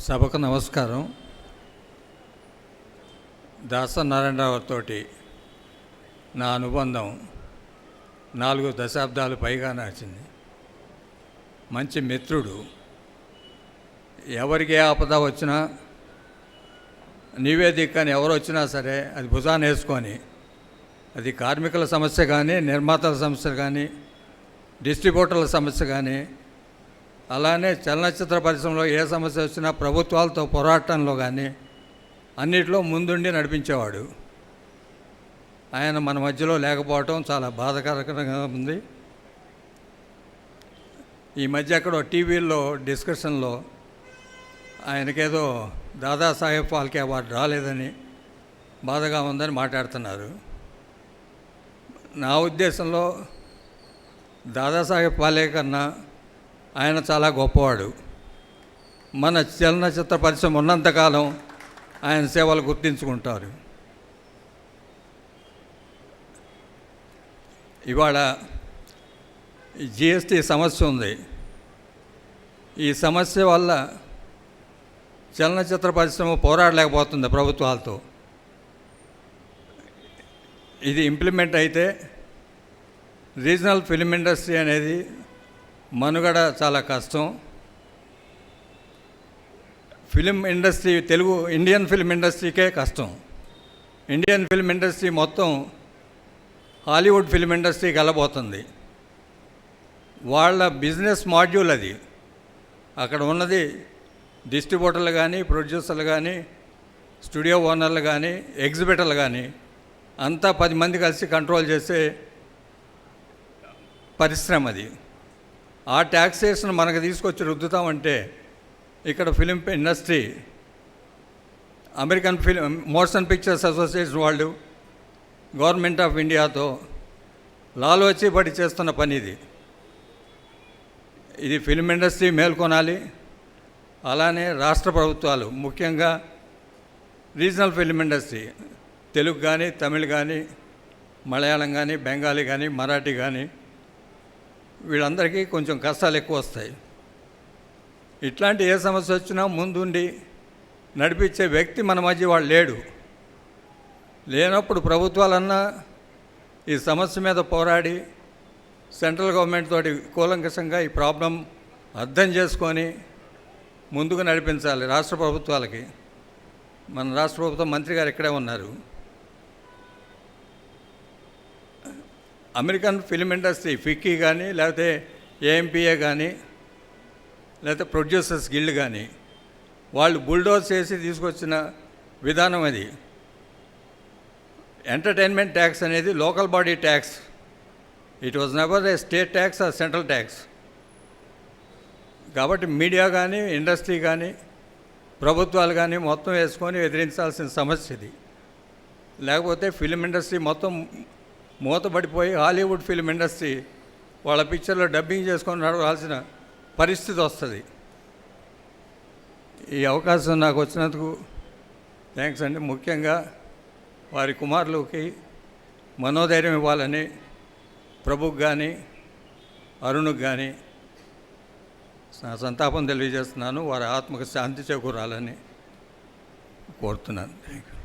సభకు నమస్కారం. దాసనారాయణరావుతో నా అనుబంధం 4 దశాబ్దాలు పైగా నడిచింది. మంచి మిత్రుడు. ఎవరికి ఏ ఆపద వచ్చినా నివేదిక అని ఎవరు వచ్చినా సరే అది భుజాన వేసుకొని, అది కార్మికుల సమస్య కానీ, నిర్మాతల సమస్య కానీ, డిస్ట్రిబ్యూటర్ల సమస్య కానీ, అలానే చలనచిత్ర పరిశ్రమలో ఏ సమస్య వచ్చినా ప్రభుత్వాలతో పోరాటంలో కానీ అన్నిట్లో ముందుండి నడిపించేవాడు. ఆయన మన మధ్యలో లేకపోవటం చాలా బాధాకరంగా ఉంది. ఈ మధ్య ఎక్కడో టీవీల్లో డిస్కషన్లో ఆయనకేదో దాదాసాహెబ్ ఫాల్కే అవార్డు రాలేదని బాధగా ఉందని మాట్లాడుతున్నారు. నా ఉద్దేశంలో దాదాసాహెబ్ ఫాల్కే కన్నా ఆయన చాలా గొప్పవాడు. మన చలనచిత్ర పరిశ్రమ ఉన్నంతకాలం ఆయన సేవలు గుర్తించుకుంటారు. ఇవాళ జిఎస్టీ సమస్య ఉంది. ఈ సమస్య వల్ల చలనచిత్ర పరిశ్రమ పోరాడలేకపోతుంది ప్రభుత్వాలతో. ఇది ఇంప్లిమెంట్ అయితే రీజనల్ ఫిల్మ్ ఇండస్ట్రీ అనేది మనుగడ చాలా కష్టం. ఫిలిం ఇండస్ట్రీ, ఇండియన్ ఫిల్మ్ ఇండస్ట్రీకే కష్టం. ఇండియన్ ఫిల్మ్ ఇండస్ట్రీ మొత్తం హాలీవుడ్ ఫిల్మ్ ఇండస్ట్రీకి వెళ్ళబోతుంది. వాళ్ళ బిజినెస్ మాడ్యూల్ అది. అక్కడ ఉన్నది డిస్ట్రిబ్యూటర్లు కానీ, ప్రొడ్యూసర్లు కానీ, స్టూడియో ఓనర్లు కానీ, ఎగ్జిబిటర్లు కానీ అంతా 10 మంది కలిసి కంట్రోల్ చేసే పరిశ్రమ అది. ఆ ట్యాక్సేషన్ మనకు తీసుకొచ్చి రుద్దుతామంటే ఇక్కడ film industry, American motion pictures association వాళ్ళు గవర్నమెంట్ ఆఫ్ ఇండియాతో లాలోచి పడి చేస్తున్న పని ఇది. ఇది ఫిలిం ఇండస్ట్రీ మేల్కొనాలి. అలానే రాష్ట్ర ప్రభుత్వాలు, ముఖ్యంగా రీజనల్ ఫిలిం ఇండస్ట్రీ, తెలుగు కానీ, తమిళ్ కానీ, మలయాళం కానీ, బెంగాలీ కానీ, మరాఠీ కానీ, వీళ్ళందరికీ కొంచెం కష్టాలు ఎక్కువ వస్తాయి. ఇట్లాంటి ఏ సమస్య వచ్చినా ముందుండి నడిపించే వ్యక్తి మన మధ్య వాడు లేనప్పుడు ప్రభుత్వాలన్నా ఈ సమస్య మీద పోరాడి సెంట్రల్ గవర్నమెంట్ తోటి కూలంకషంగా ఈ ప్రాబ్లం అర్థం చేసుకొని ముందుకు నడిపించాలి రాష్ట్ర ప్రభుత్వాలకి. మన రాష్ట్ర ప్రభుత్వం మంత్రి గారు ఇక్కడే ఉన్నారు. అమెరికన్ ఫిల్మ్ ఇండస్ట్రీ, ఫిక్కీ కానీ, లేకపోతే ఏఎంపీఏ కానీ, లేకపోతే ప్రొడ్యూసర్స్ గిల్డ్ కానీ, వాళ్ళు బుల్డోజ్ చేసి తీసుకొచ్చిన విధానం అది. ఎంటర్టైన్మెంట్ ట్యాక్స్ అనేది local body tax. It was never A state tax or central tax. కాబట్టి మీడియా కానీ, ఇండస్ట్రీ కానీ, ప్రభుత్వాలు కానీ మొత్తం వేసుకొని ఎదిరించాల్సిన సమస్య ఇది. లేకపోతే ఫిల్మ్ ఇండస్ట్రీ మొత్తం మూతపడిపోయి హాలీవుడ్ ఫిల్మ్ ఇండస్ట్రీ వాళ్ళ పిక్చర్లో డబ్బింగ్ చేసుకొని నడవాల్సిన పరిస్థితి వస్తుంది. ఈ అవకాశం నాకు వచ్చినందుకు థ్యాంక్స్ అండి. ముఖ్యంగా వారి కుమారులకి మనోధైర్యం ఇవ్వాలని ప్రభుకి కానీ, అరుణ్కి కానీ నా సంతాపం తెలియజేస్తున్నాను. వారి ఆత్మకు శాంతి చేకూరాలని కోరుతున్నాను. Thank you.